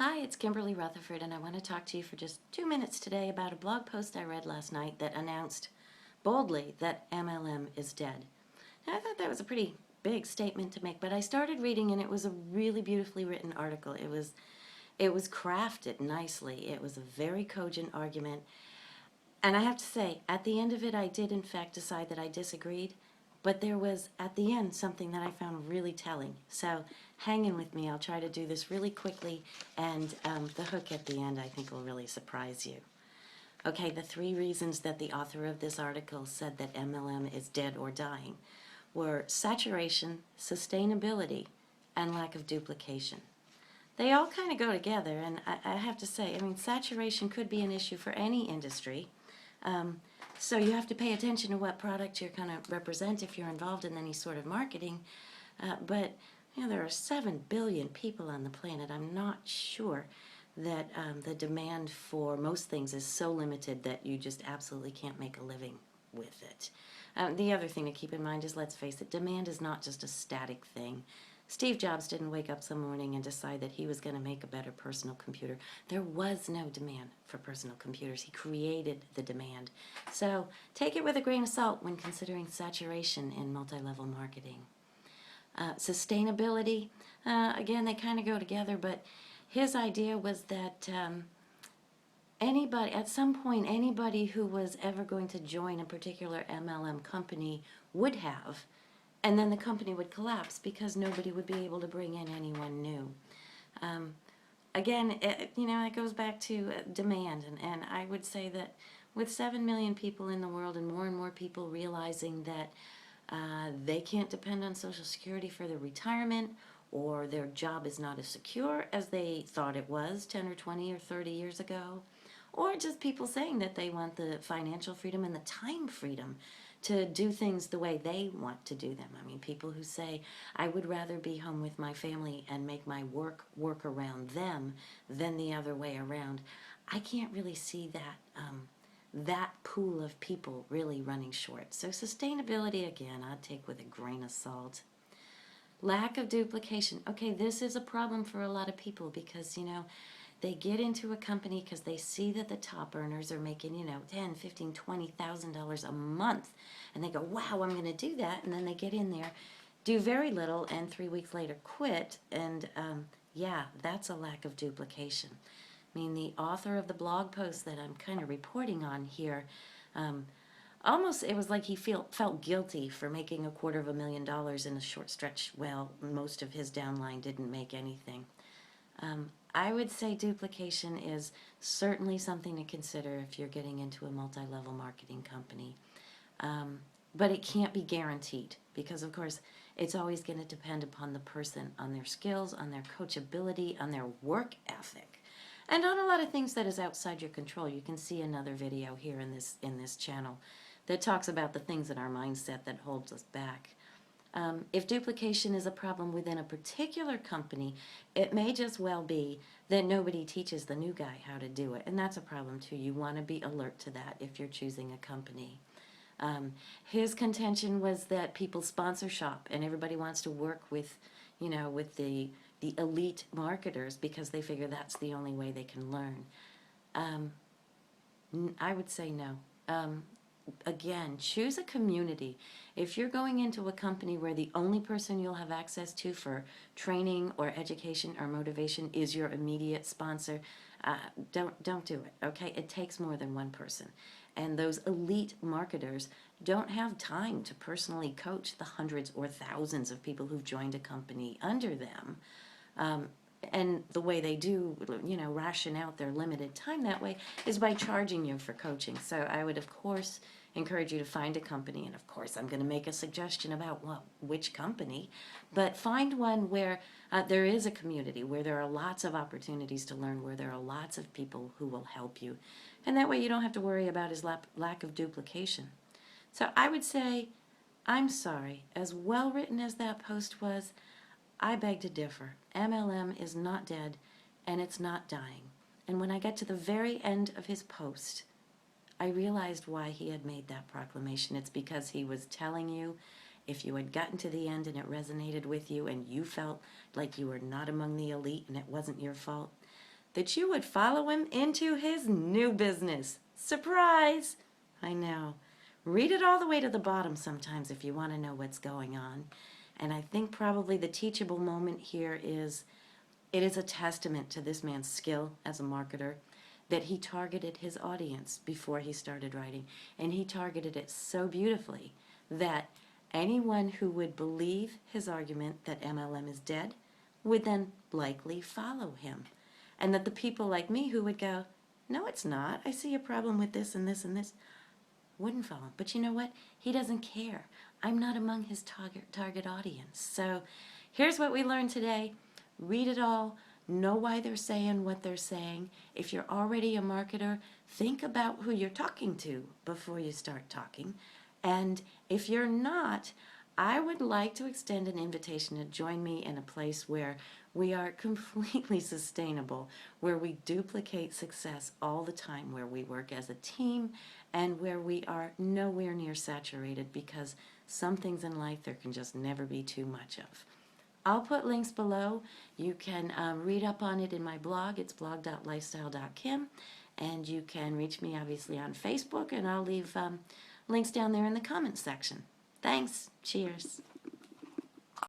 Hi, it's Kimberly Rutherford, and I want to talk to you for just 2 minutes today about a blog post I read last night that announced boldly that MLM is dead. Now, I thought that was a pretty big statement to make, but I started reading and it was a really beautifully written article. It was crafted nicely. It was a very cogent argument. And I have to say, at the end of it, I did in fact decide that I disagreed. But there was, at the end, something that I found really telling. So hang in with me. I'll try to do this really quickly. And the hook at the end, I think, will really surprise you. Okay, the 3 reasons that the author of this article said that MLM is dead or dying were saturation, sustainability, and lack of duplication. They all kind of go together, and I have to say, I mean, saturation could be an issue for any industry. So you have to pay attention to what product you're going to represent if you're involved in any sort of marketing. But you know, there are 7 billion people on the planet. I'm not sure that the demand for most things is so limited that you just absolutely can't make a living with it. The other thing to keep in mind is, let's face it, demand is not just a static thing. Steve Jobs didn't wake up some morning and decide that he was going to make a better personal computer. There was no demand for personal computers. He created the demand. So take it with a grain of salt when considering saturation in multi-level marketing. Sustainability, again, they kind of go together, but his idea was that at some point, anybody who was ever going to join a particular MLM company would have, and then the company would collapse because nobody would be able to bring in anyone new. Again, it goes back to demand, and I would say that with 7 million people in the world and more people realizing that they can't depend on Social Security for their retirement, or their job is not as secure as they thought it was 10 or 20 or 30 years ago, or just people saying that they want the financial freedom and the time freedom to do things the way they want to do them. I mean, people who say, I would rather be home with my family and make my work around them than the other way around. I can't really see that pool of people really running short. So sustainability, again, I'd take with a grain of salt. Lack of duplication. Okay, this is a problem for a lot of people because, they get into a company because they see that the top earners are making, $10, $15, $20,000 a month. And they go, wow, I'm going to do that. And then they get in there, do very little, and 3 weeks later quit. And yeah, that's a lack of duplication. I mean, the author of the blog post that I'm kind of reporting on here, almost it was like he felt guilty for making $250,000 in a short stretch. Well, most of his downline didn't make anything. I would say duplication is certainly something to consider if you're getting into a multi-level marketing company. But it can't be guaranteed because, of course, it's always going to depend upon the person, on their skills, on their coachability, on their work ethic, and on a lot of things that is outside your control. You can see another video here in this channel that talks about the things in our mindset that holds us back. If duplication is a problem within a particular company, it may just well be that nobody teaches the new guy how to do it, and that's a problem too. You want to be alert to that if you're choosing a company. His contention was that people sponsor shop, and everybody wants to work with, with the elite marketers because they figure that's the only way they can learn. I would say no. Again, choose a community. If you're going into a company where the only person you'll have access to for training or education or motivation is your immediate sponsor, don't do it, okay? It takes more than one person. And those elite marketers don't have time to personally coach the hundreds or thousands of people who've joined a company under them. And the way they do, ration out their limited time that way is by charging you for coaching. So I would, of course, encourage you to find a company. And, of course, I'm going to make a suggestion about which company. But find one where there is a community, where there are lots of opportunities to learn, where there are lots of people who will help you. And that way you don't have to worry about his lack of duplication. So I would say, I'm sorry, as well written as that post was, I beg to differ. MLM is not dead, and it's not dying. And when I got to the very end of his post, I realized why he had made that proclamation. It's because he was telling you, if you had gotten to the end and it resonated with you and you felt like you were not among the elite and it wasn't your fault, that you would follow him into his new business. Surprise! I know. Read it all the way to the bottom sometimes if you want to know what's going on. And I think probably the teachable moment here is it is a testament to this man's skill as a marketer that he targeted his audience before he started writing. And he targeted it so beautifully that anyone who would believe his argument that MLM is dead would then likely follow him. And that the people like me who would go, no, it's not. I see a problem with this and this and this, wouldn't follow. But you know what? He doesn't care. I'm not among his target audience. So here's what we learned today. Read it all. Know why they're saying what they're saying. If you're already a marketer, think about who you're talking to before you start talking. And if you're not, I would like to extend an invitation to join me in a place where we are completely sustainable, where we duplicate success all the time, where we work as a team, and where we are nowhere near saturated, because some things in life there can just never be too much of. I'll put links below. You can read up on it in my blog. It's blog.lifestyle.kim, and you can reach me obviously on Facebook, and I'll leave links down there in the comments section. Thanks. Cheers.